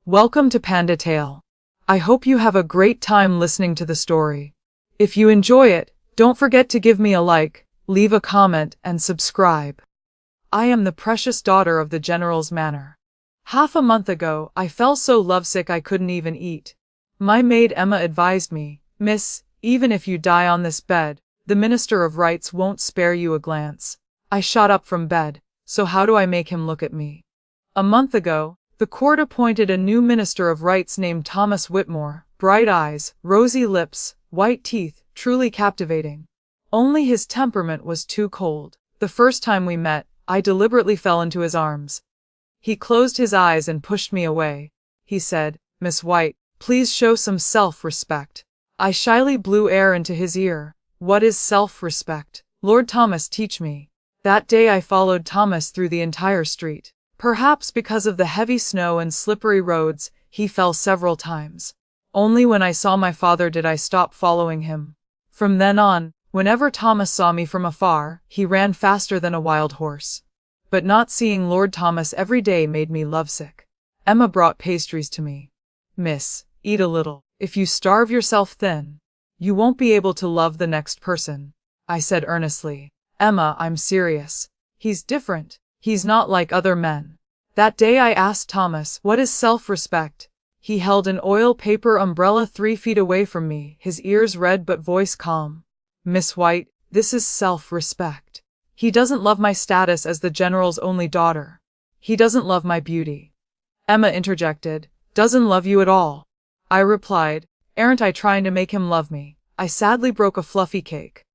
Welcome to Panda Tale. I hope you have a great time listening to the story. If you enjoy it, don't forget to give me a like, leave a comment, and subscribe. I am the precious daughter of the General's manor. Half a month ago, I fell so lovesick I couldn't even eat. My maid Emma advised me, "Miss, even if you die on this bed, the Minister of Rights won't spare you a glance." I shot up from bed. So how do I make him look at me? A month ago, the court appointed a new Minister of Rights named Thomas Whitmore, bright eyes, rosy lips, white teeth, truly captivating. Only his temperament was too cold. The first time we met, I deliberately fell into his arms. He closed his eyes and pushed me away. He said, "Miss White, please show some self-respect." I shyly blew air into his ear. What is self-respect? Lord Thomas, teach me. That day I followed Thomas through the entire street. Perhaps because of the heavy snow and slippery roads, he fell several times. Only when I saw my father did I stop following him. From then on, whenever Thomas saw me from afar, he ran faster than a wild horse. But not seeing Lord Thomas every day made me lovesick. Emma brought pastries to me. "Miss, eat a little. If you starve yourself thin, you won't be able to love the next person," I said earnestly. "Emma, I'm serious. He's different. He's not like other men." That day I asked Thomas, "What is self-respect?" He held an oil paper umbrella 3 feet away from me, his ears red but voice calm. "Miss White, this is self-respect. He doesn't love my status as the General's only daughter. He doesn't love my beauty." Emma interjected, "Doesn't love you at all?" I replied, "Aren't I trying to make him love me?" I sadly broke a fluffy cake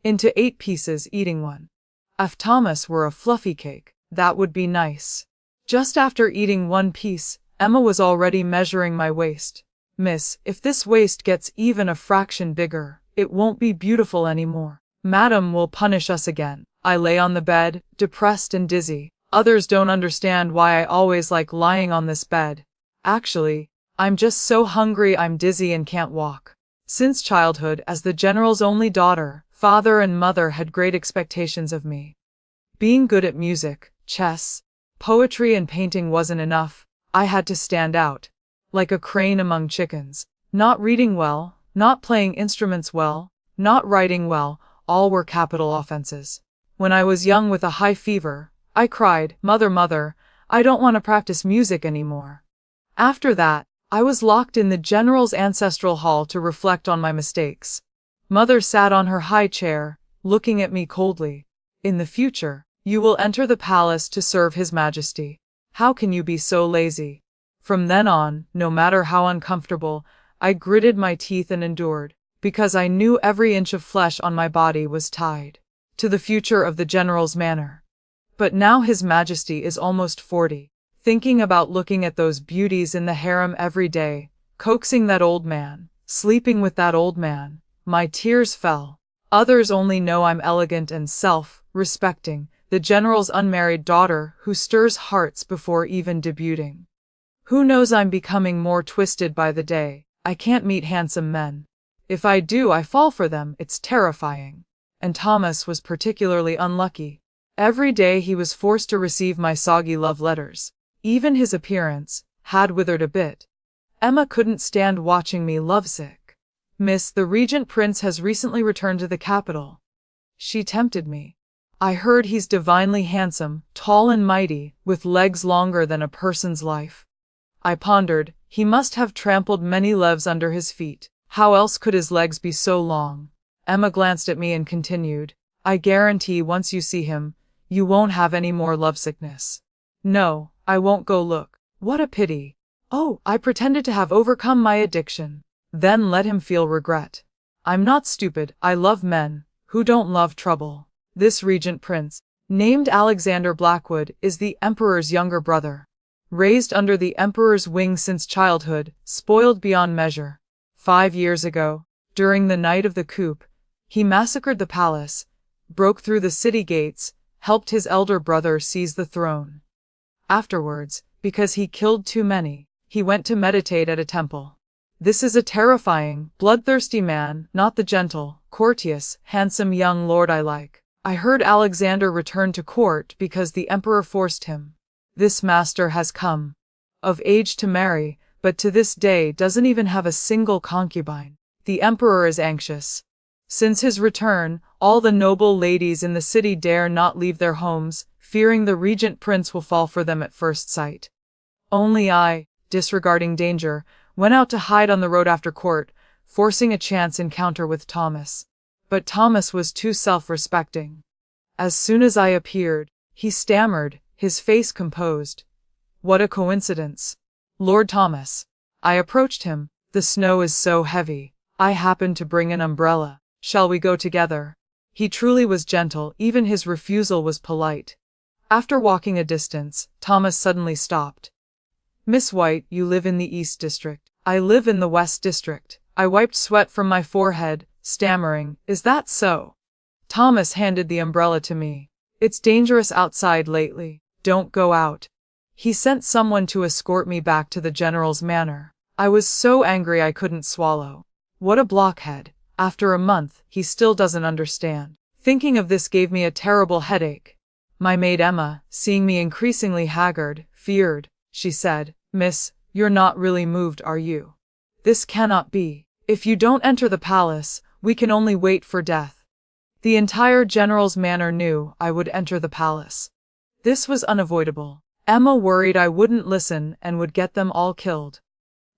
into 8 pieces, eating one. If Thomas were a fluffy cake, that would be nice. Just after eating one piece, Emma was already measuring my waist. "Miss, if this waist gets even a fraction bigger, it won't be beautiful anymore. Madam will punish us again." I lay on the bed, depressed and dizzy. Others don't understand why I always like lying on this bed. Actually, I'm just so hungry I'm dizzy and can't walk. Since childhood, as the General's only daughter, father and mother had great expectations of me. Being good at music, chess, poetry and painting wasn't enough. I had to stand out, like a crane among chickens. Not reading well, not playing instruments well, not writing well, all were capital offenses. When I was young with a high fever, I cried, "Mother, mother, I don't want to practice music anymore." After that, I was locked in the General's ancestral hall to reflect on my mistakes. Mother sat on her high chair, looking at me coldly. "In the future, you will enter the palace to serve His Majesty. How can you be so lazy?" From then on, no matter how uncomfortable, I gritted my teeth and endured, because I knew every inch of flesh on my body was tied to the future of the General's manor. But now His Majesty is almost 40. Thinking about looking at those beauties in the harem every day, coaxing that old man, sleeping with that old man, my tears fell. Others only know I'm elegant and self-respecting, the General's unmarried daughter who stirs hearts before even debuting. Who knows, I'm becoming more twisted by the day. I can't meet handsome men. If I do, I fall for them. It's terrifying. And Thomas was particularly unlucky. Every day he was forced to receive my soggy love letters. Even his appearance had withered a bit. Emma couldn't stand watching me lovesick. "Miss, the Regent Prince has recently returned to the capital." She tempted me. "I heard he's divinely handsome, tall and mighty, with legs longer than a person's life." I pondered, he must have trampled many lives under his feet. How else could his legs be so long? Emma glanced at me and continued, "I guarantee once you see him, you won't have any more lovesickness." "No, I won't go look." What a pity. Oh, I pretended to have overcome my addiction. Then let him feel regret. I'm not stupid. I love men. Who don't love trouble? This Regent Prince, named Alexander Blackwood, is the Emperor's younger brother. Raised under the Emperor's wing since childhood, spoiled beyond measure. 5 years ago, during the night of the coup, he massacred the palace, broke through the city gates, helped his elder brother seize the throne. Afterwards, because he killed too many, he went to meditate at a temple. This is a terrifying, bloodthirsty man, not the gentle, courteous, handsome young lord I like. I heard Alexander returned to court because the emperor forced him. This master has come. of age to marry, but to this day doesn't even have a single concubine. The emperor is anxious. Since his return, all the noble ladies in the city dare not leave their homes, fearing the regent prince will fall for them at first sight. Only I, disregarding danger, went out to hide on the road after court, forcing a chance encounter with Thomas. But Thomas was too self-respecting. As soon as I appeared, he stammered, his face composed. What a coincidence. Lord Thomas. I approached him. The snow is so heavy. I happened to bring an umbrella. Shall we go together? He truly was gentle, even his refusal was polite. After walking a distance, Thomas suddenly stopped. Miss White, you live in the East District. I live in the West District. I wiped sweat from my forehead, stammering, is that so? Thomas handed the umbrella to me. It's dangerous outside lately. Don't go out. He sent someone to escort me back to the general's manor. I was so angry I couldn't swallow. What a blockhead. After a month, he still doesn't understand. Thinking of this gave me a terrible headache. My maid Emma, seeing me increasingly haggard, feared. She said, Miss, you're not really moved, are you? This cannot be. If you don't enter the palace, we can only wait for death. The entire general's manor knew I would enter the palace. This was unavoidable. Emma worried I wouldn't listen and would get them all killed.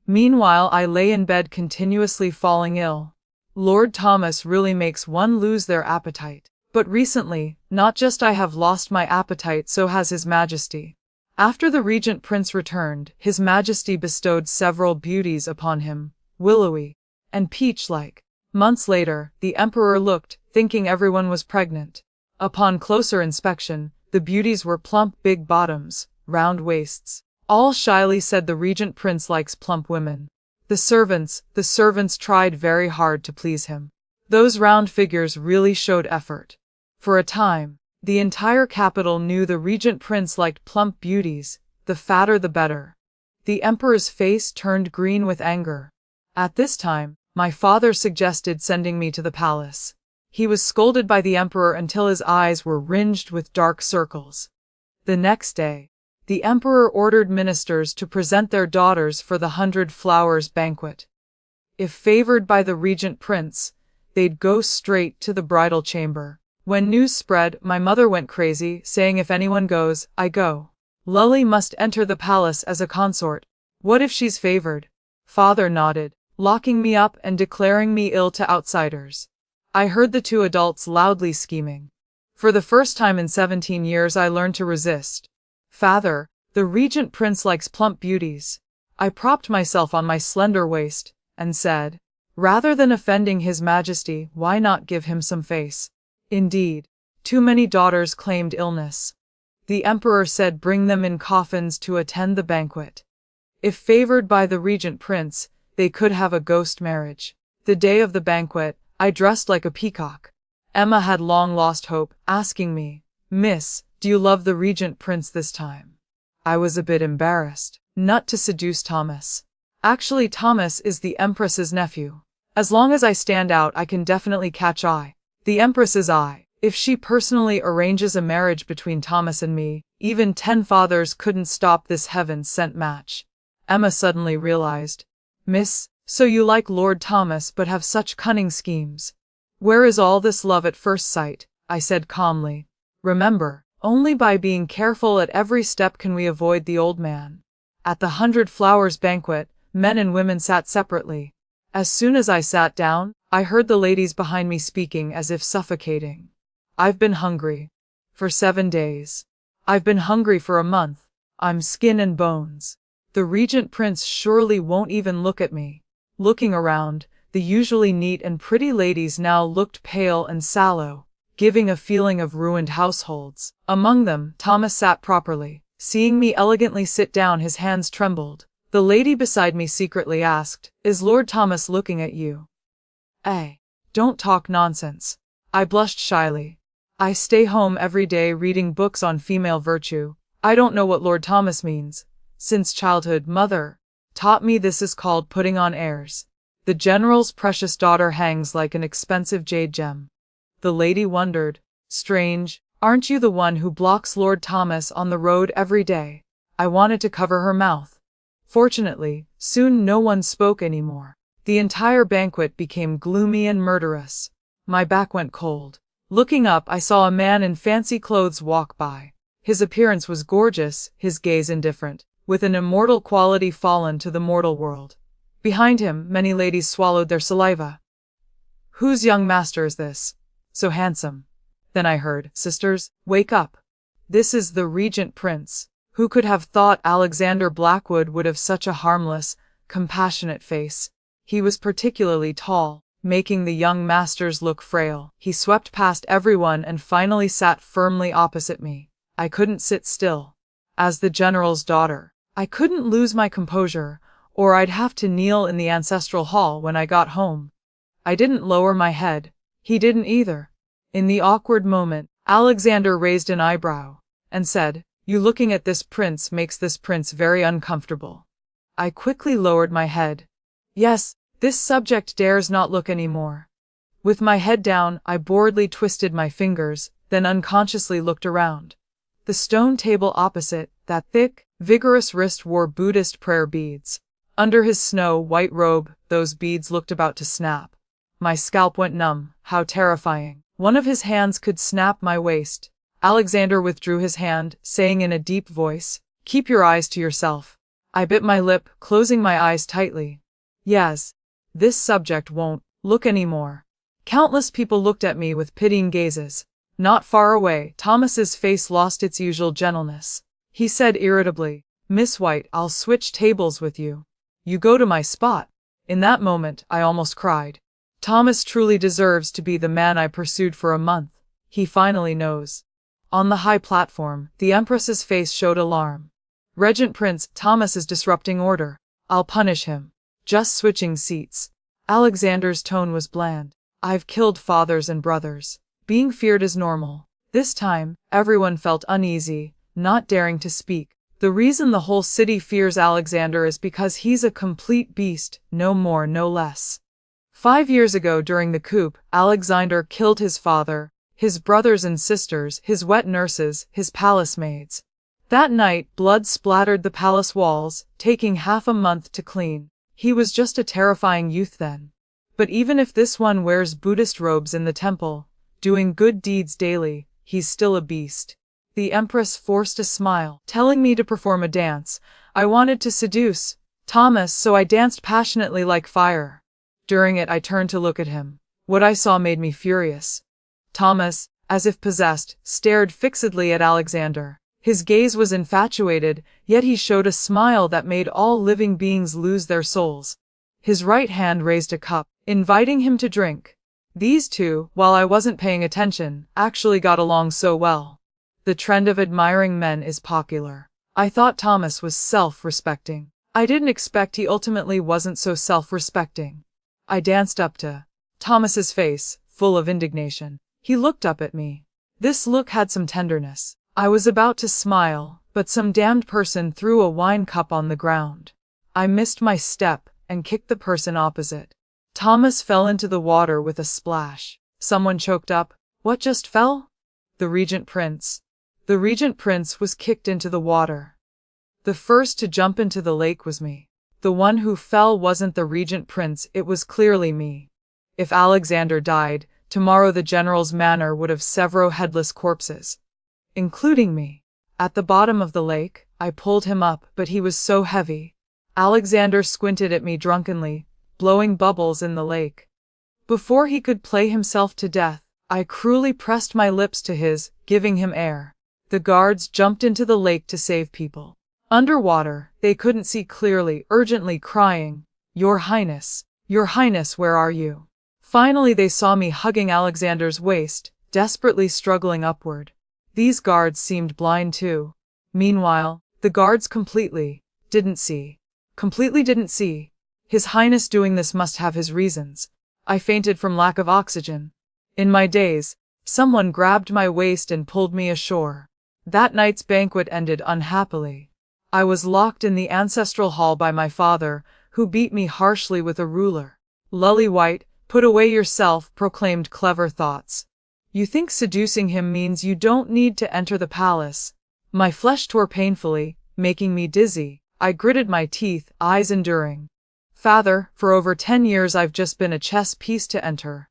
Meanwhile, I lay in bed continuously falling ill. Lord Thomas really makes one lose their appetite. But recently, not just I have lost my appetite, so has His Majesty. After the regent prince returned, His Majesty bestowed several beauties upon him, willowy and peach-like. Months later, the emperor looked, thinking everyone was pregnant. Upon closer inspection, the beauties were plump big bottoms, round waists. All shyly said the regent prince likes plump women. The servants tried very hard to please him. Those round figures really showed effort. For a time, the entire capital knew the regent prince liked plump beauties, the fatter the better. The emperor's face turned green with anger. At this time, my father suggested sending me to the palace. He was scolded by the emperor until his eyes were ringed with dark circles. The next day, the emperor ordered ministers to present their daughters for the 100 Flowers banquet. If favored by the regent prince, they'd go straight to the bridal chamber. When news spread, my mother went crazy, saying if anyone goes, I go. Lully must enter the palace as a consort. What if she's favored? Father nodded, locking me up and declaring me ill to outsiders. I heard the two adults loudly scheming. For the first time in 17 years I learned to resist. Father, the regent prince likes plump beauties. I propped myself on my slender waist, and said, rather than offending His Majesty, why not give him some face? Indeed, too many daughters claimed illness. The emperor said bring them in coffins to attend the banquet. If favored by the regent prince, they could have a ghost marriage. The day of the banquet, I dressed like a peacock. Emma had long lost hope, asking me, Miss, do you love the regent prince this time? I was a bit embarrassed. Not to seduce Thomas. Actually, Thomas is the empress's nephew. As long as I stand out, I can definitely catch eye. The empress's eye. If she personally arranges a marriage between Thomas and me, even 10 fathers couldn't stop this heaven-sent match. Emma suddenly realized. Miss, so you like Lord Thomas but have such cunning schemes. Where is all this love at first sight? I said calmly. Remember, only by being careful at every step can we avoid the old man. At the 100 Flowers banquet, men and women sat separately. As soon as I sat down, I heard the ladies behind me speaking as if suffocating. I've been hungry. For 7 days. I've been hungry for a month. I'm skin and bones. The regent prince surely won't even look at me. Looking around, the usually neat and pretty ladies now looked pale and sallow, giving a feeling of ruined households. Among them, Thomas sat properly. Seeing me elegantly sit down, his hands trembled. The lady beside me secretly asked, Is Lord Thomas looking at you? Don't talk nonsense. I blushed shyly. I stay home every day reading books on female virtue. I don't know what Lord Thomas means. Since childhood, mother taught me this is called putting on airs. The general's precious daughter hangs like an expensive jade gem. The lady wondered, strange, aren't you the one who blocks Lord Thomas on the road every day? I wanted to cover her mouth. Fortunately, soon no one spoke anymore. The entire banquet became gloomy and murderous. My back went cold. Looking up, I saw a man in fancy clothes walk by. His appearance was gorgeous, his gaze indifferent, with an immortal quality fallen to the mortal world. Behind him, many ladies swallowed their saliva. "Whose young master is this? So handsome." Then I heard, "Sisters, wake up. This is the Regent Prince." Who could have thought Alexander Blackwood would have such a harmless, compassionate face? He was particularly tall, making the young masters look frail. He swept past everyone and finally sat firmly opposite me. I couldn't sit still. As the general's daughter, I couldn't lose my composure, or I'd have to kneel in the ancestral hall when I got home. I didn't lower my head. He didn't either. In the awkward moment, Alexander raised an eyebrow and said, "You looking at this prince makes this prince very uncomfortable." I quickly lowered my head. Yes, this subject dares not look any more. With my head down, I boredly twisted my fingers, then unconsciously looked around. The stone table opposite, that thick, vigorous wrist wore Buddhist prayer beads. Under his snow-white robe, those beads looked about to snap. My scalp went numb. How terrifying. One of his hands could snap my waist. Alexander withdrew his hand, saying in a deep voice, "Keep your eyes to yourself." I bit my lip, closing my eyes tightly. Yes, this subject won't look anymore. Countless people looked at me with pitying gazes. Not far away, Thomas's face lost its usual gentleness. He said irritably, "Miss White, I'll switch tables with you. You go to my spot." In that moment, I almost cried. Thomas truly deserves to be the man I pursued for a month. He finally knows. On the high platform, the Empress's face showed alarm. "Regent Prince, Thomas is disrupting order. I'll punish him." Just switching seats. Alexander's tone was bland. "I've killed fathers and brothers. Being feared is normal." This time, everyone felt uneasy, not daring to speak. The reason the whole city fears Alexander is because he's a complete beast, no more, no less. 5 years ago during the coup, Alexander killed his father, his brothers and sisters, his wet nurses, his palace maids. That night, blood splattered the palace walls, taking half a month to clean. He was just a terrifying youth then. But even if this one wears Buddhist robes in the temple, doing good deeds daily, he's still a beast. The Empress forced a smile, telling me to perform a dance. I wanted to seduce Thomas, so I danced passionately like fire. During it, I turned to look at him. What I saw made me furious. Thomas, as if possessed, stared fixedly at Alexander. His gaze was infatuated, yet he showed a smile that made all living beings lose their souls. His right hand raised a cup, inviting him to drink. These two, while I wasn't paying attention, actually got along so well. The trend of admiring men is popular. I thought Thomas was self-respecting. I didn't expect he ultimately wasn't so self-respecting. I danced up to Thomas's face, full of indignation. He looked up at me. This look had some tenderness. I was about to smile, but some damned person threw a wine cup on the ground. I missed my step and kicked the person opposite. Thomas fell into the water with a splash. Someone choked up. "What just fell?" "The Regent Prince." The Regent Prince was kicked into the water. The first to jump into the lake was me. The one who fell wasn't the Regent Prince, it was clearly me. If Alexander died, tomorrow the general's manor would have several headless corpses, including me. At the bottom of the lake, I pulled him up, but he was so heavy. Alexander squinted at me drunkenly, blowing bubbles in the lake. Before he could play himself to death, I cruelly pressed my lips to his, giving him air. The guards jumped into the lake to save people. Underwater, they couldn't see clearly, urgently crying, Your Highness, where are you?" Finally they saw me hugging Alexander's waist, desperately struggling upward. These guards seemed blind too. Meanwhile, the guards completely didn't see. His Highness doing this must have his reasons. I fainted from lack of oxygen. In my daze, someone grabbed my waist and pulled me ashore. That night's banquet ended unhappily. I was locked in the ancestral hall by my father, who beat me harshly with a ruler. "Lully White, put away yourself," proclaimed Clever Thoughts. "You think seducing him means you don't need to enter the palace." My flesh tore painfully, making me dizzy. I gritted my teeth, eyes enduring. Father, for over 10 years I've just been a chess piece to enter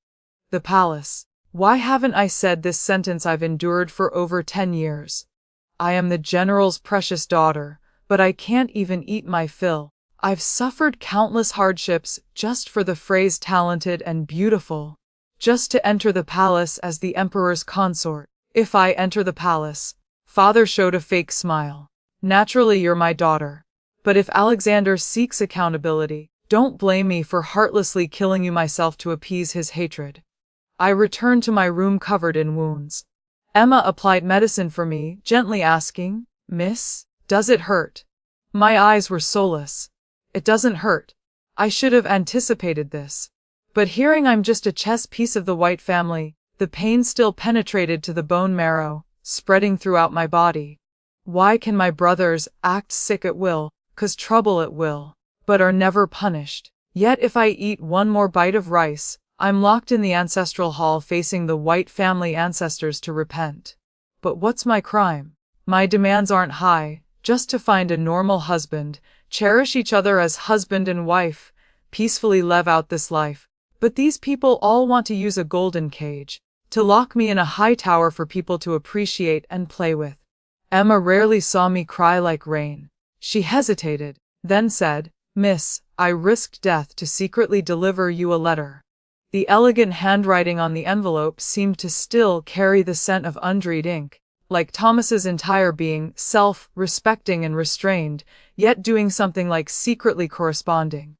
the palace. Why haven't I said this sentence? I've endured for over 10 years. I am the general's precious daughter, but I can't even eat my fill. I've suffered countless hardships just for the phrase talented and beautiful. Just to enter the palace as the emperor's consort. If I enter the palace, Father showed a fake smile. Naturally, you're my daughter. But if Alexander seeks accountability, don't blame me for heartlessly killing you myself to appease his hatred. I returned to my room covered in wounds. Emma applied medicine for me, gently asking, "Miss, does it hurt?" My eyes were soulless. It doesn't hurt. I should have anticipated this. But hearing I'm just a chess piece of the White family, the pain still penetrated to the bone marrow, spreading throughout my body. Why can my brothers act sick at will, cause trouble at will, but are never punished? Yet if I eat one more bite of rice, I'm locked in the ancestral hall facing the White family ancestors to repent. But what's my crime? My demands aren't high, just to find a normal husband, cherish each other as husband and wife, peacefully live out this life. But these people all want to use a golden cage, to lock me in a high tower for people to appreciate and play with. Emma rarely saw me cry like rain. She hesitated, then said, "Miss, I risked death to secretly deliver you a letter." The elegant handwriting on the envelope seemed to still carry the scent of undried ink, like Thomas's entire being, self-respecting and restrained, yet doing something like secretly corresponding.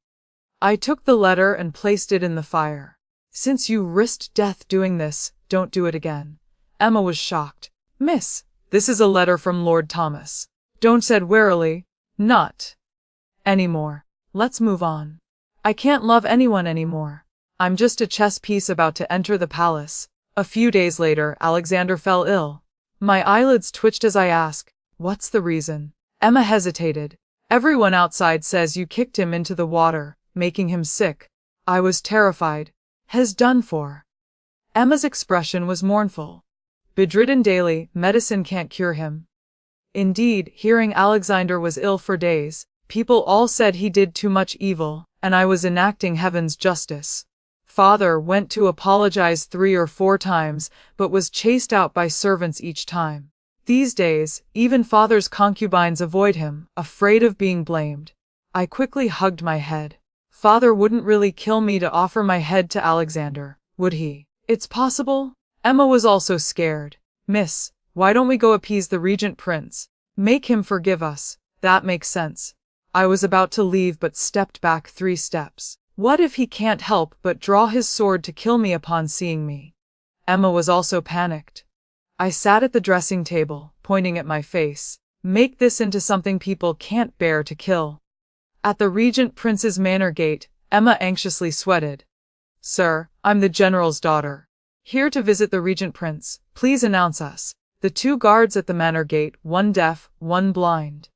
I took the letter and placed it in the fire. "Since you risked death doing this, don't do it again." Emma was shocked. "Miss, this is a letter from Lord Thomas." Don't said wearily, "Not anymore. Let's move on. I can't love anyone anymore. I'm just a chess piece about to enter the palace." A few days later, Alexander fell ill. My eyelids twitched as I asked, "What's the reason?" Emma hesitated. "Everyone outside says you kicked him into the water, making him sick." I was terrified. "Has done for." Emma's expression was mournful. "Bedridden daily, medicine can't cure him." Indeed, hearing Alexander was ill for days, people all said he did too much evil, and I was enacting heaven's justice. Father went to apologize 3 or 4 times, but was chased out by servants each time. These days, even Father's concubines avoid him, afraid of being blamed. I quickly hugged my head. Father wouldn't really kill me to offer my head to Alexander, would he? It's possible? Emma was also scared. "Miss, why don't we go appease the Regent Prince? Make him forgive us. That makes sense." I was about to leave but stepped back 3 steps. What if he can't help but draw his sword to kill me upon seeing me? Emma was also panicked. I sat at the dressing table, pointing at my face. "Make this into something people can't bear to kill." At the Regent Prince's manor gate, Emma anxiously sweated. "Sir, I'm the general's daughter. Here to visit the Regent Prince. Please announce us." The 2 guards at the manor gate, one deaf, one blind.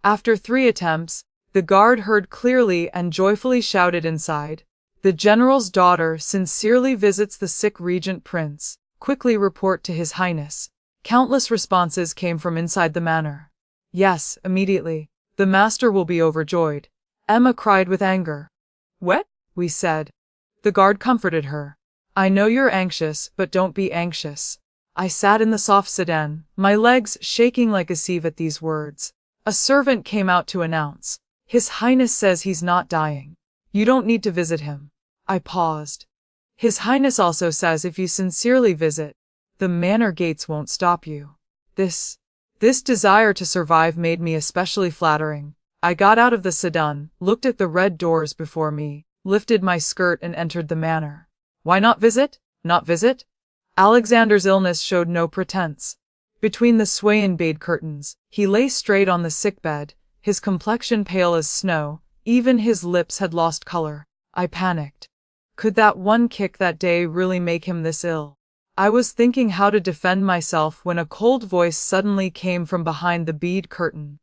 After 3 attempts, the guard heard clearly and joyfully shouted inside, "The general's daughter sincerely visits the sick Regent Prince. Quickly report to His Highness." Countless responses came from inside the manor. "Yes, immediately. The master will be overjoyed." Emma cried with anger. "What?" we said. The guard comforted her. "I know you're anxious, but don't be anxious." I sat in the soft sedan, my legs shaking like a sieve at these words. A servant came out to announce, "His Highness says he's not dying. You don't need to visit him." I paused. "His Highness also says if you sincerely visit, the manor gates won't stop you." This desire to survive made me especially flattering. I got out of the sedan, looked at the red doors before me, lifted my skirt and entered the manor. Why not visit? Not visit? Alexander's illness showed no pretense. Between the swaying bade curtains, he lay straight on the sickbed, his complexion pale as snow, even his lips had lost color. I panicked. Could that one kick that day really make him this ill? I was thinking how to defend myself when a cold voice suddenly came from behind the bead curtain.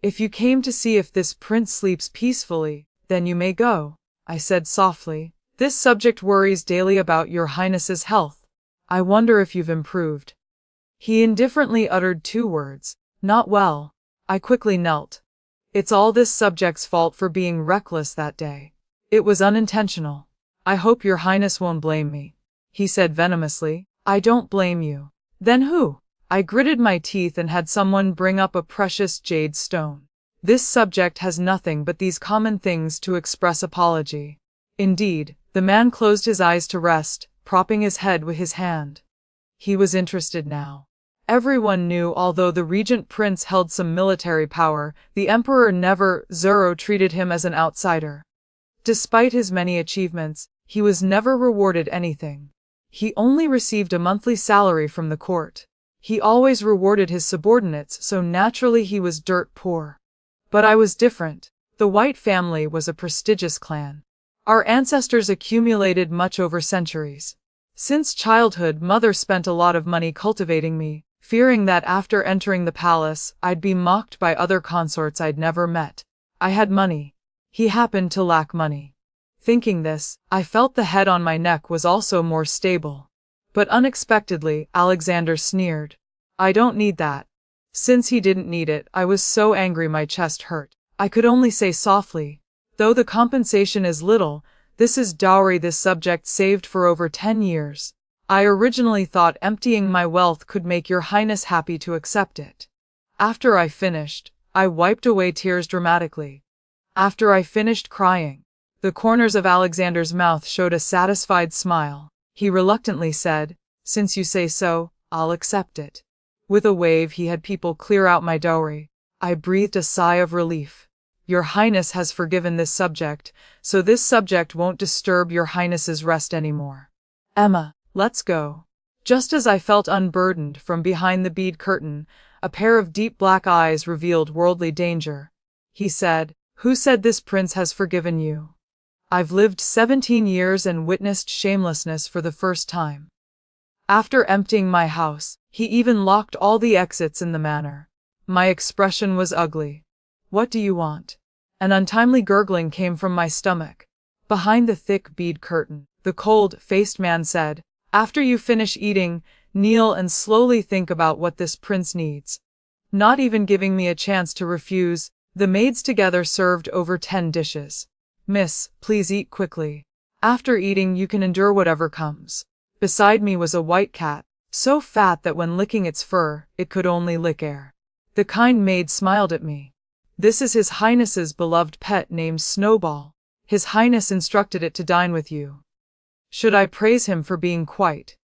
"If you came to see if this prince sleeps peacefully, then you may go," I said softly. "This subject worries daily about your Highness's health. I wonder if you've improved." He indifferently uttered 2 words, "Not well." I quickly knelt. It's all this subject's fault for being reckless that day. It was unintentional. I hope your highness won't blame me, he said venomously. I don't blame you. Then who? I gritted my teeth and had someone bring up a precious jade stone. This subject has nothing but these common things to express apology. Indeed, the man closed his eyes to rest, propping his head with his hand. He was interested now. Everyone knew although the regent prince held some military power, the emperor never treated him as an outsider. Despite his many achievements, he was never rewarded anything. He only received a monthly salary from the court. He always rewarded his subordinates, so naturally he was dirt poor. But I was different. The White family was a prestigious clan. Our ancestors accumulated much over centuries. Since childhood, Mother spent a lot of money cultivating me, fearing that after entering the palace, I'd be mocked by other consorts I'd never met. I had money. He happened to lack money. Thinking this, I felt the head on my neck was also more stable. But unexpectedly, Alexander sneered. I don't need that. Since he didn't need it, I was so angry my chest hurt. I could only say softly, though the compensation is little, this is dowry this subject saved for over 10 years. I originally thought emptying my wealth could make your highness happy to accept it. After I finished, I wiped away tears dramatically. After I finished crying, the corners of Alexander's mouth showed a satisfied smile. He reluctantly said, since you say so, I'll accept it. With a wave he had people clear out my dowry. I breathed a sigh of relief. Your highness has forgiven this subject, so this subject won't disturb your highness's rest anymore. Emma, let's go. Just as I felt unburdened from behind the bead curtain, a pair of deep black eyes revealed worldly danger. He said, who said this prince has forgiven you? I've lived 17 years and witnessed shamelessness for the first time. After emptying my house, he even locked all the exits in the manor. My expression was ugly. What do you want? An untimely gurgling came from my stomach. Behind the thick bead curtain, the cold-faced man said, after you finish eating, kneel and slowly think about what this prince needs. Not even giving me a chance to refuse, the maids together served over 10 dishes. Miss, please eat quickly. After eating you can endure whatever comes. Beside me was a white cat, so fat that when licking its fur, it could only lick air. The kind maid smiled at me. This is His Highness's beloved pet named Snowball. His Highness instructed it to dine with you. Should I praise him for being quite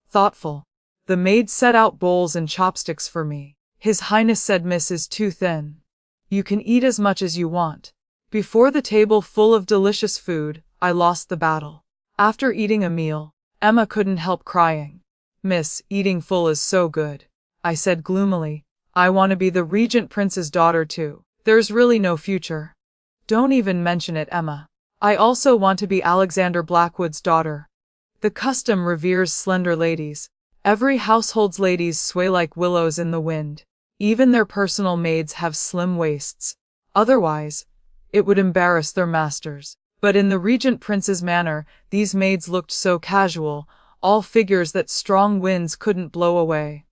thoughtful? The maid set out bowls and chopsticks for me. His Highness said Miss is too thin. You can eat as much as you want. Before the table full of delicious food, I lost the battle. After eating a meal, Emma couldn't help crying. Miss, eating full is so good, I said gloomily. I want to be the regent prince's daughter too. There's really no future. Don't even mention it, Emma. I also want to be Alexander Blackwood's daughter. The custom reveres slender ladies. Every household's ladies sway like willows in the wind. Even their personal maids have slim waists. Otherwise, it would embarrass their masters. But in the regent prince's manor, these maids looked so casual, all figures that strong winds couldn't blow away.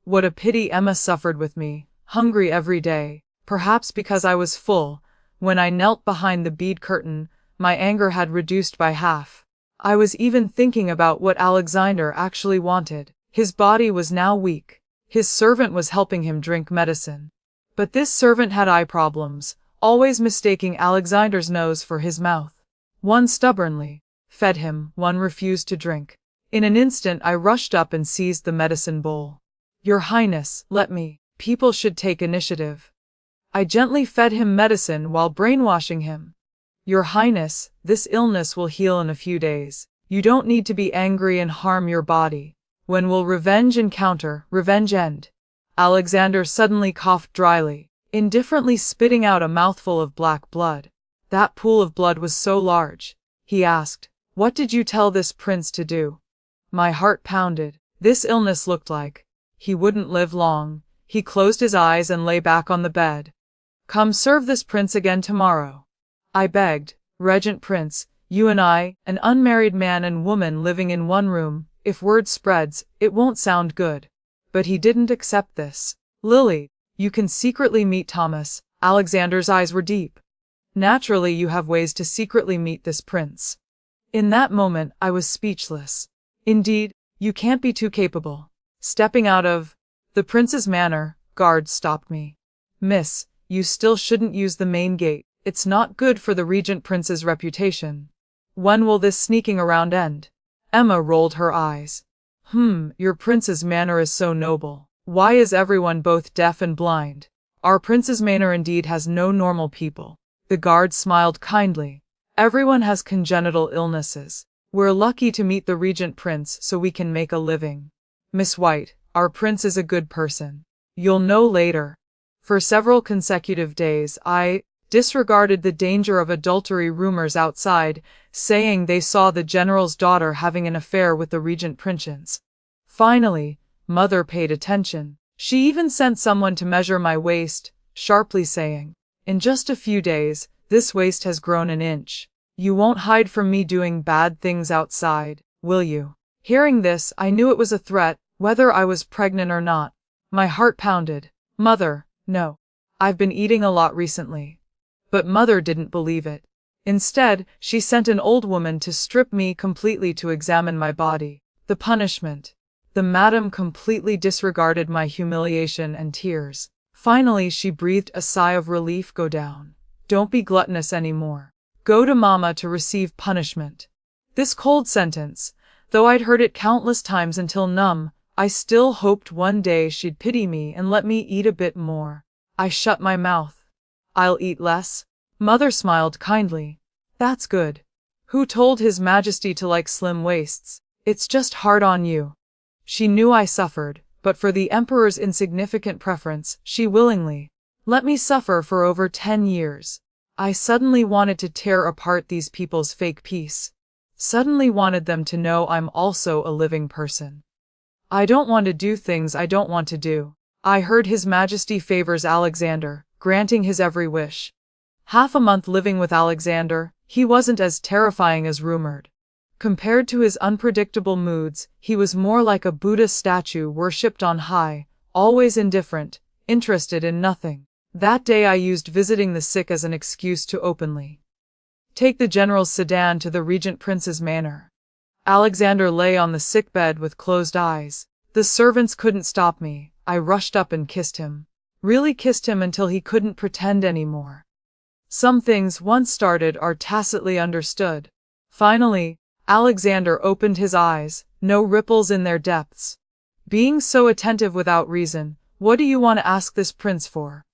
What a pity Emma suffered with me, hungry every day, perhaps because I was full. When I knelt behind the bead curtain, my anger had reduced by half. I was even thinking about what Alexander actually wanted. His body was now weak. His servant was helping him drink medicine. But this servant had eye problems, always mistaking Alexander's nose for his mouth. One stubbornly fed him, one refused to drink. In an instant I rushed up and seized the medicine bowl. Your Highness, let me. People should take initiative. I gently fed him medicine while brainwashing him. Your Highness, this illness will heal in a few days. You don't need to be angry and harm your body. When will revenge encounter, revenge end? Alexander suddenly coughed dryly, indifferently spitting out a mouthful of black blood. That pool of blood was so large. He asked, what did you tell this prince to do? My heart pounded. This illness looked like he wouldn't live long. He closed his eyes and lay back on the bed. Come serve this prince again tomorrow. I begged, Regent Prince, you and I, an unmarried man and woman living in one room, if word spreads, it won't sound good. But he didn't accept this. Lily, you can secretly meet Thomas. Alexander's eyes were deep. Naturally, you have ways to secretly meet this prince. In that moment, I was speechless. Indeed, you can't be too capable. Stepping out of the prince's manor, guards stopped me. Miss, you still shouldn't use the main gate. It's not good for the regent prince's reputation. When will this sneaking around end? Emma rolled her eyes. Your prince's manor is so noble. Why is everyone both deaf and blind? Our prince's manor indeed has no normal people. The guard smiled kindly. Everyone has congenital illnesses. We're lucky to meet the regent prince so we can make a living. Miss White, our prince is a good person. You'll know later. For several consecutive days, I disregarded the danger of adultery rumors outside, saying they saw the general's daughter having an affair with the regent prince. Finally, Mother paid attention. She even sent someone to measure my waist, sharply saying, "In just a few days, this waist has grown an inch. You won't hide from me doing bad things outside, will you?" Hearing this, I knew it was a threat, whether I was pregnant or not. My heart pounded. Mother, no. I've been eating a lot recently. But Mother didn't believe it. Instead, she sent an old woman to strip me completely to examine my body. The punishment. The madam completely disregarded my humiliation and tears. Finally, she breathed a sigh of relief. Go down. Don't be gluttonous anymore. Go to Mama to receive punishment. This cold sentence, though I'd heard it countless times until numb, I still hoped one day she'd pity me and let me eat a bit more. I shut my mouth. I'll eat less. Mother smiled kindly. That's good. Who told His Majesty to like slim waists? It's just hard on you. She knew I suffered, but for the Emperor's insignificant preference, she willingly let me suffer for over 10 years. I suddenly wanted to tear apart these people's fake peace. Suddenly wanted them to know I'm also a living person. I don't want to do things I don't want to do. I heard His Majesty favors Alexander, granting his every wish. Half a month living with Alexander, he wasn't as terrifying as rumored. Compared to his unpredictable moods, he was more like a Buddha statue worshipped on high, always indifferent, interested in nothing. That day I used visiting the sick as an excuse to openly take the general's sedan to the regent prince's manor. Alexander lay on the sickbed with closed eyes. The servants couldn't stop me. I rushed up and kissed him. Really kissed him until he couldn't pretend anymore. Some things once started are tacitly understood. Finally, Alexander opened his eyes, no ripples in their depths. Being so attentive without reason, what do you want to ask this prince for?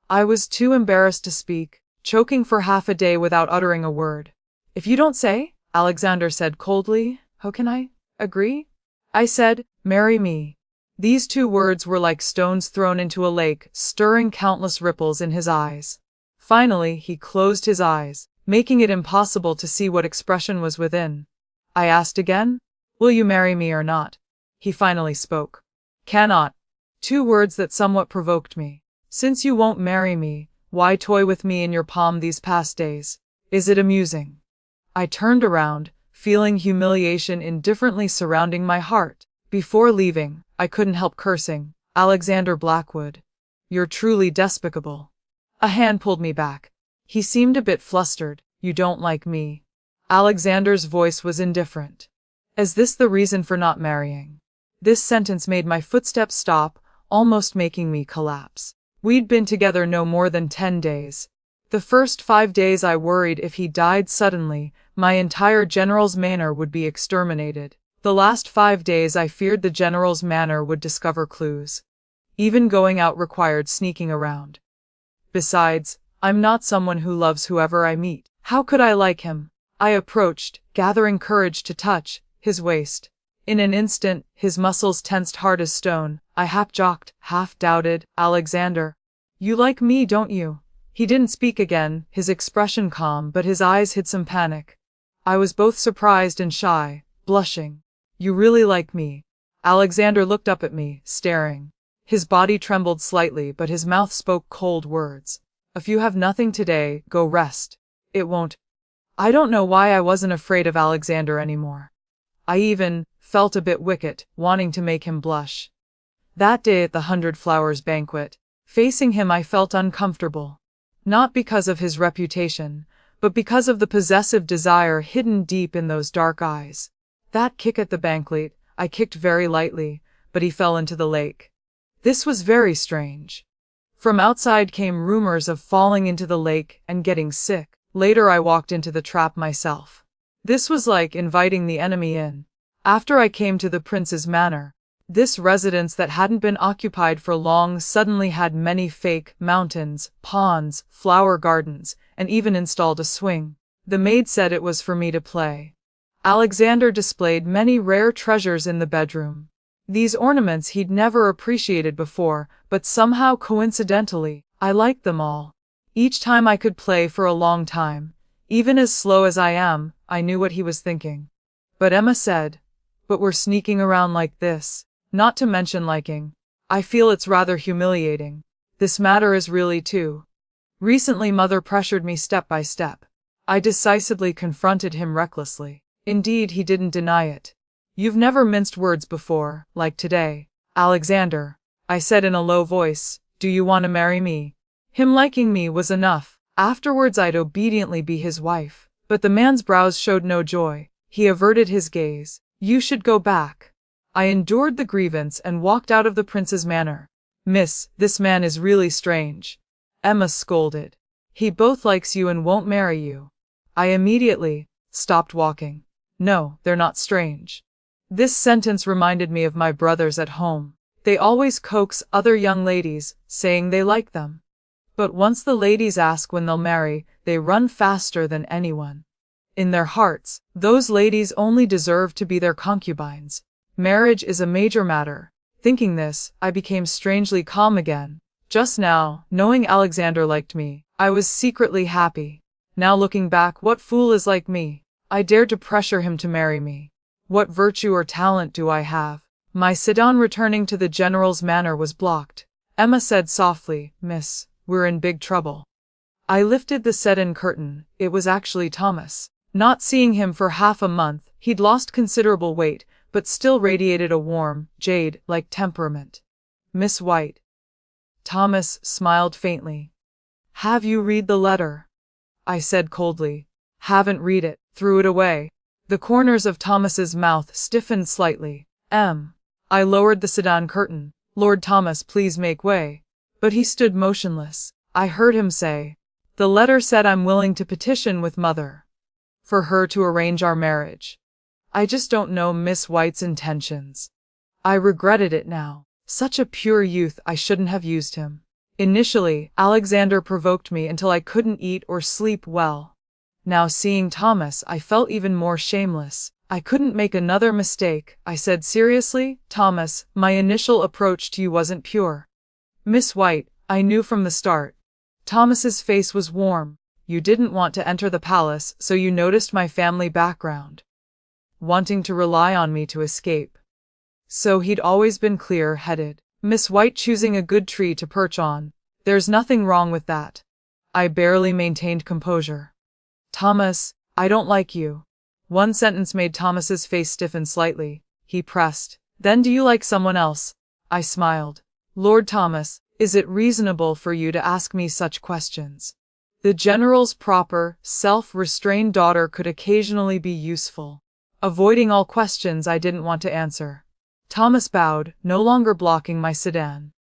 I was too embarrassed to speak, choking for half a day without uttering a word. If you don't say, Alexander said coldly, how can I agree? I said, marry me. These 2 words were like stones thrown into a lake, stirring countless ripples in his eyes. Finally, he closed his eyes, making it impossible to see what expression was within. I asked again, will you marry me or not? He finally spoke. Cannot. 2 words that somewhat provoked me. Since you won't marry me, why toy with me in your palm these past days? Is it amusing? I turned around, feeling humiliation indifferently surrounding my heart. Before leaving, I couldn't help cursing, Alexander Blackwood. You're truly despicable. A hand pulled me back. He seemed a bit flustered. You don't like me. Alexander's voice was indifferent. Is this the reason for not marrying? This sentence made my footsteps stop, almost making me collapse. We'd been together no more than 10 days. The first 5 days I worried if he died suddenly, my entire general's manor would be exterminated. The last 5 days I feared the general's manor would discover clues. Even going out required sneaking around. Besides, I'm not someone who loves whoever I meet. How could I like him? I approached, gathering courage to touch his waist. In an instant, his muscles tensed hard as stone. I half-joked, half-doubted, Alexander. You like me, don't you? He didn't speak again, his expression calm, but his eyes hid some panic. I was both surprised and shy, blushing. You really like me? Alexander looked up at me, staring. His body trembled slightly, but his mouth spoke cold words. If you have nothing today, go rest. It won't. I don't know why I wasn't afraid of Alexander anymore. I even felt a bit wicked, wanting to make him blush. That day at the 100 Flowers banquet, facing him I felt uncomfortable. Not because of his reputation, but because of the possessive desire hidden deep in those dark eyes. That kick at the banquet, I kicked very lightly, but he fell into the lake. This was very strange. From outside came rumors of falling into the lake and getting sick. Later I walked into the trap myself. This was like inviting the enemy in. After I came to the prince's manor, this residence that hadn't been occupied for long suddenly had many fake mountains, ponds, flower gardens, and even installed a swing. The maid said it was for me to play. Alexander displayed many rare treasures in the bedroom. These ornaments he'd never appreciated before, but somehow coincidentally, I liked them all. Each time I could play for a long time. Even as slow as I am, I knew what he was thinking. But Emma said, "But we're sneaking around like this. Not to mention liking. I feel it's rather humiliating. This matter is really too. Recently Mother pressured me step by step. I decisively confronted him recklessly. Indeed, he didn't deny it. You've never minced words before, like today. Alexander," I said in a low voice, "do you want to marry me?" Him liking me was enough. Afterwards I'd obediently be his wife. But the man's brows showed no joy. He averted his gaze. "You should go back." I endured the grievance and walked out of the prince's manor. "Miss, this man is really strange," Emma scolded. "He both likes you and won't marry you." I immediately stopped walking. "No, they're not strange." This sentence reminded me of my brothers at home. They always coax other young ladies, saying they like them. But once the ladies ask when they'll marry, they run faster than anyone. In their hearts, those ladies only deserve to be their concubines. Marriage is a major matter. Thinking this, I became strangely calm again. Just now, knowing Alexander liked me, I was secretly happy. Now looking back, what fool is like me? I dared to pressure him to marry me. What virtue or talent do I have? My sedan returning to the general's manor was blocked. Emma said softly, "Miss, we're in big trouble." I lifted the sedan curtain. It was actually Thomas. Not seeing him for half a month, he'd lost considerable weight, but still radiated a warm, jade-like temperament. "Miss White." Thomas smiled faintly. "Have you read the letter?" I said coldly. "Haven't read it." Threw it away. The corners of Thomas's mouth stiffened slightly. I lowered the sedan curtain. "Lord Thomas, please make way." But he stood motionless. I heard him say, "The letter said I'm willing to petition with Mother for her to arrange our marriage. I just don't know Miss White's intentions." I regretted it now. Such a pure youth, I shouldn't have used him. Initially, Alexander provoked me until I couldn't eat or sleep well. Now seeing Thomas, I felt even more shameless. I couldn't make another mistake. I said seriously, "Thomas, my initial approach to you wasn't pure. Miss White, I knew from the start." Thomas's face was warm. "You didn't want to enter the palace, so you noticed my family background, wanting to rely on me to escape. So he'd always been clear-headed. Miss White choosing a good tree to perch on. There's nothing wrong with that." I barely maintained composure. "Thomas, I don't like you." One sentence made Thomas's face stiffen slightly. He pressed, "Then do you like someone else?" I smiled. "Lord Thomas, is it reasonable for you to ask me such questions?" The general's proper, self-restrained daughter could occasionally be useful. Avoiding all questions I didn't want to answer, Thomas bowed, no longer blocking my sedan.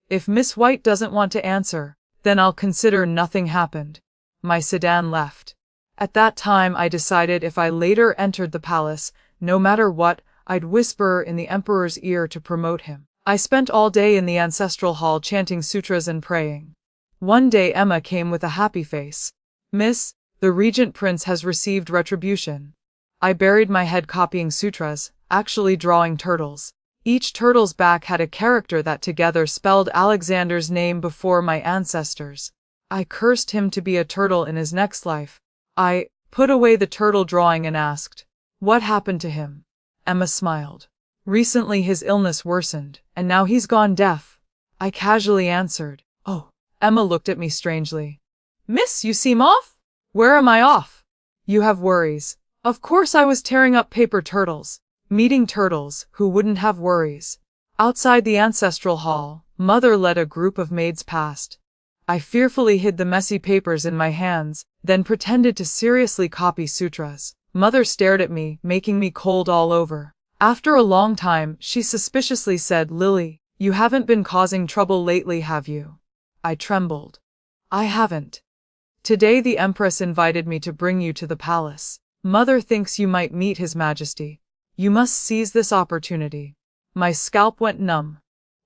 "If Miss White doesn't want to answer, then I'll consider nothing happened." My sedan left. At that time I decided if I later entered the palace, no matter what, I'd whisper in the emperor's ear to promote him. I spent all day in the ancestral hall chanting sutras and praying. One day Emma came with a happy face. "Miss, the regent prince has received retribution." I buried my head copying sutras, actually drawing turtles. Each turtle's back had a character that together spelled Alexander's name before my ancestors. I cursed him to be a turtle in his next life. I put away the turtle drawing and asked, "What happened to him?" Emma smiled. "Recently his illness worsened, and now he's gone deaf." I casually answered, "Oh." Emma looked at me strangely. "Miss, you seem off?" "Where am I off?" "You have worries." Of course I was tearing up paper turtles. Meeting turtles, who wouldn't have worries? Outside the ancestral hall, Mother led a group of maids past. I fearfully hid the messy papers in my hands, then pretended to seriously copy sutras. Mother stared at me, making me cold all over. After a long time, she suspiciously said, "Lily, you haven't been causing trouble lately, have you?" I trembled. "I haven't. Today the Empress invited me to bring you to the palace. Mother thinks you might meet His Majesty. You must seize this opportunity." My scalp went numb.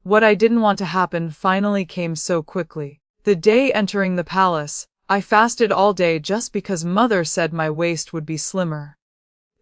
What I didn't want to happen finally came so quickly. The day entering the palace, I fasted all day just because Mother said my waist would be slimmer.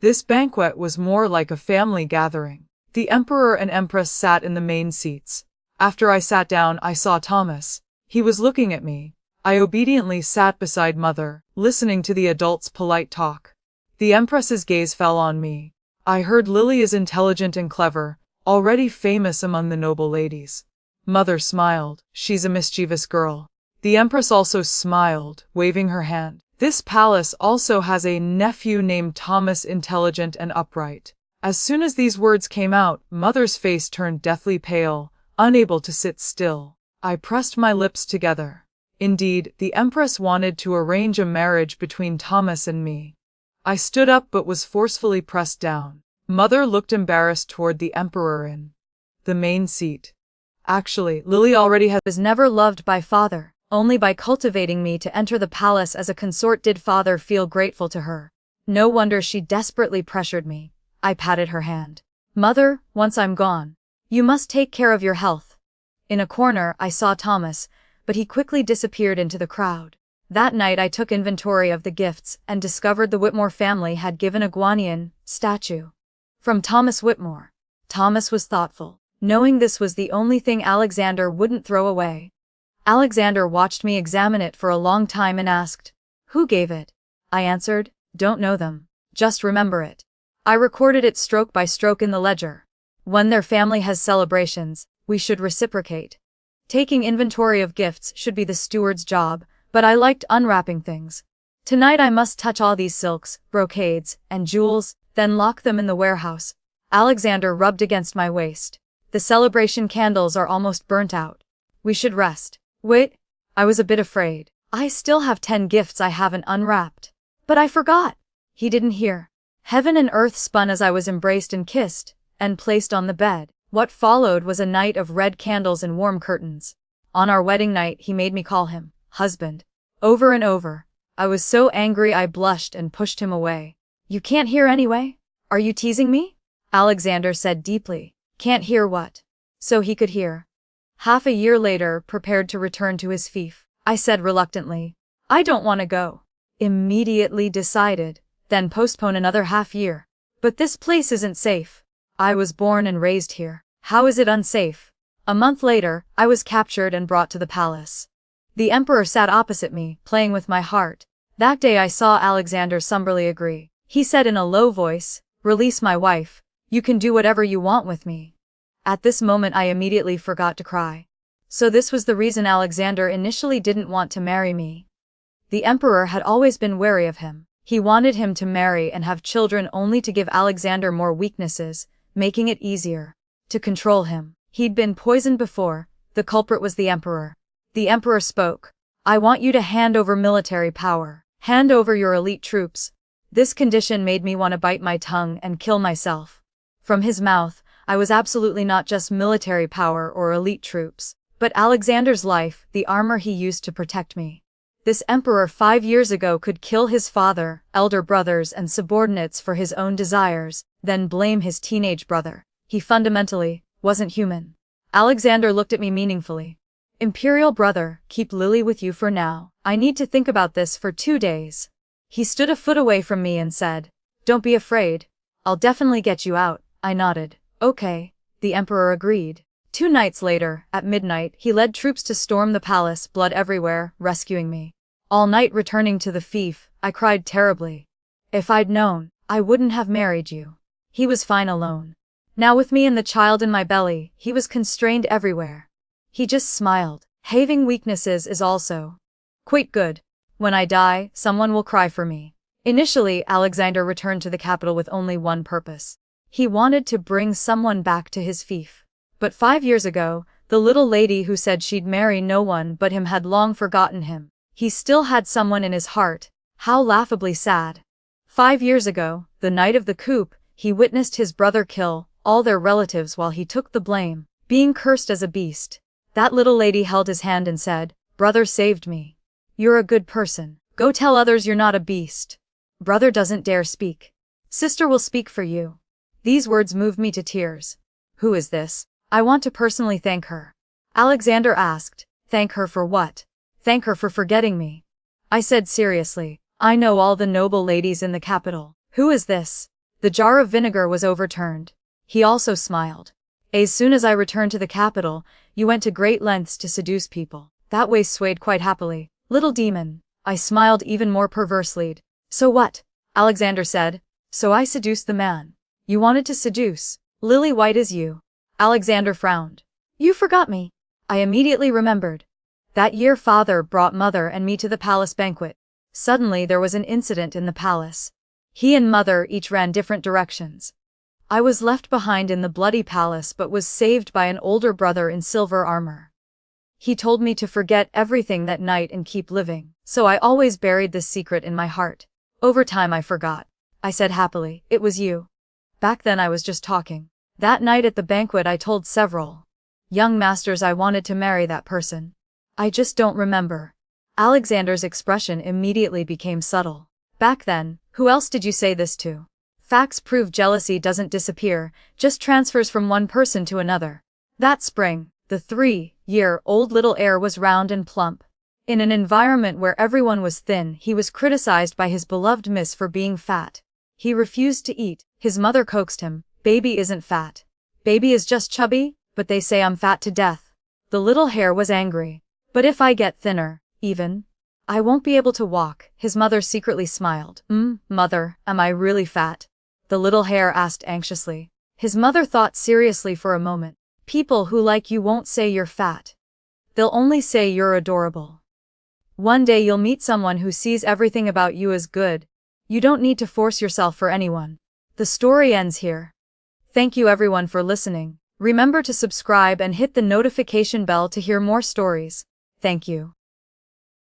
This banquet was more like a family gathering. The Emperor and Empress sat in the main seats. After I sat down, I saw Thomas. He was looking at me. I obediently sat beside Mother, listening to the adults' polite talk. The Empress's gaze fell on me. I heard Lily is intelligent and clever, already famous among the noble ladies. Mother smiled. "She's a mischievous girl." The Empress also smiled, waving her hand. "This palace also has a nephew named Thomas, intelligent and upright." As soon as these words came out, Mother's face turned deathly pale, unable to sit still. I pressed my lips together. Indeed, the Empress wanted to arrange a marriage between Thomas and me. I stood up but was forcefully pressed down. Mother looked embarrassed toward the Emperor in the main seat. "Actually, Lily already was never loved by Father. Only by cultivating me to enter the palace as a consort did Father feel grateful to her. No wonder she desperately pressured me." I patted her hand. "Mother, once I'm gone, you must take care of your health." In a corner, I saw Thomas, but he quickly disappeared into the crowd. That night I took inventory of the gifts and discovered the Whitmore family had given a Guanyin statue from Thomas Whitmore. Thomas was thoughtful, knowing this was the only thing Alexander wouldn't throw away. Alexander watched me examine it for a long time and asked, "Who gave it?" I answered, "Don't know them. Just remember it." I recorded it stroke by stroke in the ledger. When their family has celebrations, we should reciprocate. Taking inventory of gifts should be the steward's job, but I liked unwrapping things. Tonight I must touch all these silks, brocades, and jewels, then lock them in the warehouse. Alexander rubbed against my waist. "The celebration candles are almost burnt out. We should rest." "Wait." I was a bit afraid. "I still have 10 gifts I haven't unwrapped." "But I forgot." He didn't hear. Heaven and earth spun as I was embraced and kissed, and placed on the bed. What followed was a night of red candles and warm curtains. On our wedding night he made me call him husband, over and over. I was so angry I blushed and pushed him away. "You can't hear anyway? Are you teasing me?" Alexander said deeply. "Can't hear what?" So he could hear. Half a year later, prepared to return to his fief, I said reluctantly, "I don't want to go." Immediately decided, then postpone another half year. "But this place isn't safe. I was born and raised here. How is it unsafe?" A month later, I was captured and brought to the palace. The Emperor sat opposite me, playing with my heart. That day I saw Alexander somberly agree. He said in a low voice, "Release my wife. You can do whatever you want with me." At this moment I immediately forgot to cry. So this was the reason Alexander initially didn't want to marry me. The Emperor had always been wary of him. He wanted him to marry and have children only to give Alexander more weaknesses, making it easier to control him. He'd been poisoned before. The culprit was the Emperor. The Emperor spoke. "I want you to hand over military power. Hand over your elite troops." This condition made me want to bite my tongue and kill myself. From his mouth, I was absolutely not just military power or elite troops, but Alexander's life, the armor he used to protect me. This emperor 5 years ago could kill his father, elder brothers and subordinates for his own desires, then blame his teenage brother. He fundamentally wasn't human. Alexander looked at me meaningfully. "Imperial brother, keep Lily with you for now. I need to think about this for 2 days." He stood a foot away from me and said, "Don't be afraid. I'll definitely get you out." I nodded. "Okay." The emperor agreed. 2 nights later, at midnight, he led troops to storm the palace, blood everywhere, rescuing me. All night returning to the fief, I cried terribly. "If I'd known, I wouldn't have married you." He was fine alone. Now with me and the child in my belly, he was constrained everywhere. He just smiled. "Having weaknesses is also quite good. When I die, someone will cry for me." Initially, Alexander returned to the capital with only one purpose. He wanted to bring someone back to his fief. But 5 years ago, the The little lady who said she'd marry no one but him had long forgotten him. He still had someone in his heart. How laughably sad. 5 years ago, the night of the coup, he witnessed his brother kill all their relatives while he took the blame, being cursed as a beast. That little lady held his hand and said, "Brother saved me. You're a good person. Go tell others you're not a beast." Brother doesn't dare speak. Sister will speak for you. These words moved me to tears. Who is this? I want to personally thank her. Alexander asked. Thank her for what? Thank her for forgetting me. I said seriously, I know all the noble ladies in the capital. Who is this? The jar of vinegar was overturned. He also smiled. As soon as I returned to the capital, you went to great lengths to seduce people. That waist swayed quite happily. Little demon. I smiled even more perversely. So what? Alexander said. So I seduced the man you wanted to seduce. Lily white as you. Alexander frowned. You forgot me. I immediately remembered. That year father brought mother and me to the palace banquet. Suddenly there was an incident in the palace. He and mother each ran different directions. I was left behind in the bloody palace but was saved by an older brother in silver armor. He told me to forget everything that night and keep living, so I always buried this secret in my heart. Over time I forgot. I said happily, it was you. Back then I was just talking. That night at the banquet I told several young masters I wanted to marry that person. I just don't remember. Alexander's expression immediately became subtle. Back then, who else did you say this to? Facts prove jealousy doesn't disappear, just transfers from one person to another. That spring, the 3-year-old little heir was round and plump. In an environment where everyone was thin, he was criticized by his beloved miss for being fat. He refused to eat. His mother coaxed him. Baby isn't fat. Baby is just chubby, but they say I'm fat to death. The little hare was angry. But if I get thinner, even, I won't be able to walk. His mother secretly smiled. Mother, am I really fat? The little hare asked anxiously. His mother thought seriously for a moment. People who like you won't say you're fat. They'll only say you're adorable. One day you'll meet someone who sees everything about you as good. You don't need to force yourself for anyone. The story ends here. Thank you everyone for listening. Remember to subscribe and hit the notification bell to hear more stories. Thank you.